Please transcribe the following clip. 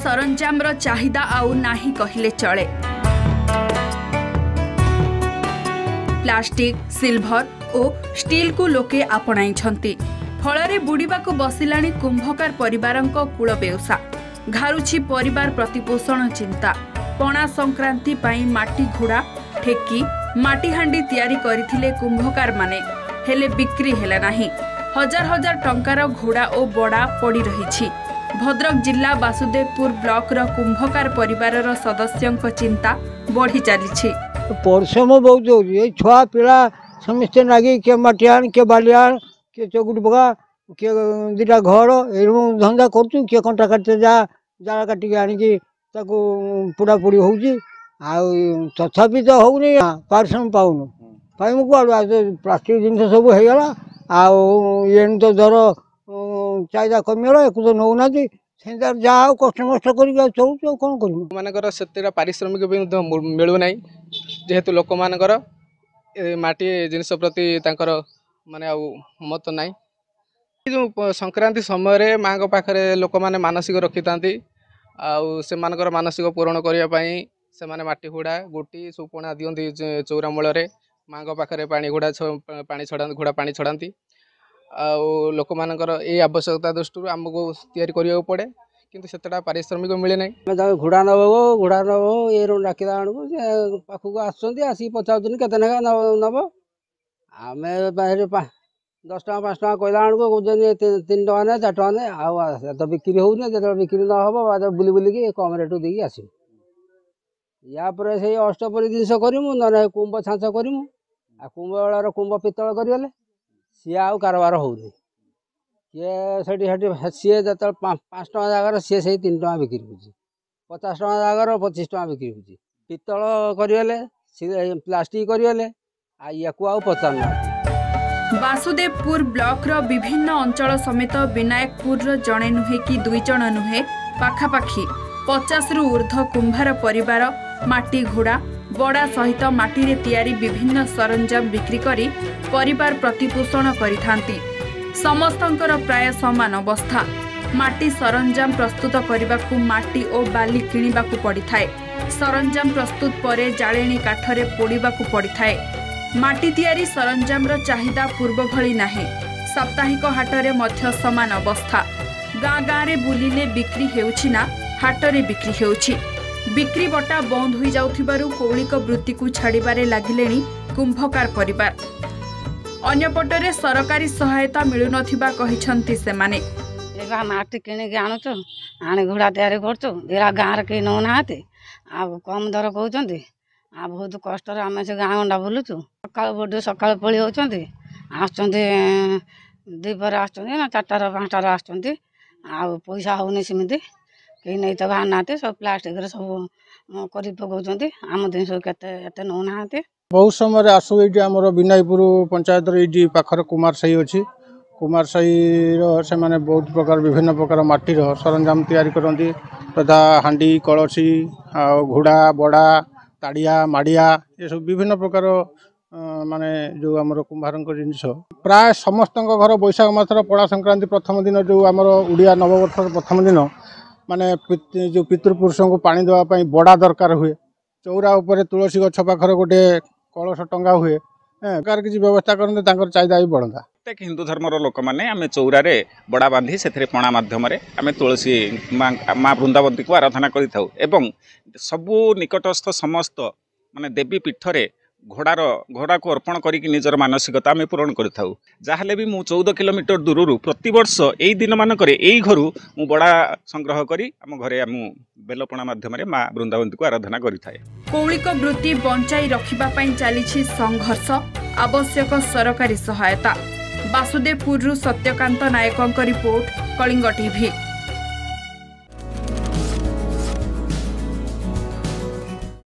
सरंजामर चाहिदा आउ नाही कहिले चले। प्लास्टिक, सिल्भर और स्टील को लोके आपणाइछंती। फलरे बुड़ीबाकू बसिलाणी कुंभकार परिवारंक कूल बेउसा। घारुछि परिवार प्रतिपोषण चिंता। पणा संक्रांति पाई माटी घोड़ा ठेकी माटी हांडी तैयारी करथिले कुंभकार माने, हेले बिक्री हेला नाही। हजार हजार टंकार घोड़ा और बड़ा पड़ी रही। भद्रक जिला वासुदेवपुर ब्लॉक रो कुंभकार परिवार रो सदस्यों चिंता बढ़ी चली। परिश्रम बहुत हो छुआ पिला समस्ते नागी के मटियान के बालियान के चौकुट पका के दुटा घर ए धंदा कर कंटा काटते जाला काटिक आनिकी पोड़ा पोड़ी हो तथापि तो होनी पारिश्रम पाऊनु पाइमु कड़ू प्लास्टिक जिन सब होगा आए तो दर चाहिदा कमिगला एक तो नौना जहाँ कष्ट मस्ट कर चलु कौन कर से पारिश्रमिक भी मिलूना जेहेतु लोक मानकर माटी जिनस प्रति माने मत ना जो संक्रांति समय माँ पाखे लोक मैंने मानसिक रखी था से मानसिक पूरण करने से माटी हुड़ा गोटी सब पणा दिखती चौरा मूल माँ पाखे पानी घोड़ा पानी छड़ा घोड़ा पानी छड़ाती लोक मानकर ये आवश्यकता दृष्टि आमको तैयारी करने पड़े किंतु से पारिश्रमिक मिले ना। घोड़ा नब ये डाकिला पाखक आसिक पचार के नब आम 10 टका 5 टका कहला को 3 टका ने 4 टका ने आ बिक्री होने जो बिक्री न हम बुली बुलिकी कम रेट देकी आस या से अष्टपरी जिनस करमु ना कुंभ छाँच करमु आ कुंभ बेलार कुंभ पितल करगले सी आउ कारबार होनी किए सी जो 5 टका जगार सी से 3 टका बिक्री हो 50 टका जगार 25 टका बिक्री हो पितल करगले प्लास्टिक करगले या पचार। वासुदेवपुर ब्लॉक रो विभिन्न अंचल समेत विनायकपुर रो जणे नुहे कि 2 जण नुहे पाखापाखी 50 रु ऊर्ध्व कुंभार परिवार माटी घोड़ा बड़ा सहित माटी रे तैयारी विभिन्न सरंजाम बिक्री करी परिवार प्रतिपोषण करिथांती। समस्तंकर प्राय समान अवस्था। माटी सरंजाम प्रस्तुत करने माटी और बाली किणवाकू पड़िथाए। सरंजाम प्रस्तुत परे जाळेणी काठरे पोड़ीबाकू पड़िथाए। माटी तैयारी सरंजाम रो चाहिदा पूर्व भली नाही। साप्ताहिक हाटरे मध्य समान अवस्था। गाँ गाँ रे बुलिले बिक्री हेउछि ना हाटरे बिक्री हेउछि। बिक्री बटा बंद हो जाउथिबारु कौलिक वृत्ति को छाड़िबारे लागिलेनी कुंभकार परिवार। अन्यपटरे सरकारी सहायता मिलु नथिबा कहिसंती सेमाने। एबा माटी किने के आनु छ आने घोड़ा तैयारी करछु देरा गाँ रे के न नाते आ कम दर कहउचंती आ बहुत कष्ट रे आमे से गाँ गंडा बुलुछु सकाळ बड सकाळ पळी होचंती आछंती दीपर आछंती ना 4टा 5टा आछंती आ पैसा होने सिमिति कहीं नहीं तो बाहर नाते सब प्लास्टिक सब कर पकाउछंती आम दिन सब केते नौ नाते। बहुत समय आसु ये आम विनायकपुर पंचायत ये पाखर कुमार साही अच्छी कुमार साही से माने बहुत प्रकार विभिन्न प्रकार माटीर सरंजाम तैयारी करती तथा हांडी कलसी घोड़ा बड़ा ताड़िया माड़िया ये सब विभिन्न प्रकार माने जो आमर कुंभार जिनस प्राय समस्त घर बैशाख मासर पड़ा संक्रांति प्रथम दिन जो आमर उड़िया नववर्ष प्रथम दिन माने जो पितृपुरुषों को पानी देवाई बड़ा दरकार हुए चौरा उपर तुलसी गछ पाखर गोटे कलश टंगा हुए कार किसी व्यवस्था करते चाहिदा भी बढ़ता। प्रत्येक हिंदू धर्मर लोक मैंने आम चौरारे बड़ा बांधी से पणा मध्यम आम तुलसी माँ वृंदावती को आराधना करूँ सबू निकटस्थ समस्त माने देवी पीठरे घोड़ा को अर्पण करिक निजर मानसिकता आम पूरण करूँ जहाँ भी मु 14 किलोमीटर दूर प्रतिवर्ष यही दिन मानक घर मु बड़ा संग्रह करी आम घरे आम बेलपणा मध्यम माँ वृंदावती को आराधना करिथाए। कौलिक वृत्ति बंचाई रखिबा पई चलीछि संघर्ष आवश्यक सरकारी सहायता। वासुदेवपुर सत्यकांत नायकों रिपोर्ट कलिंग टीवी।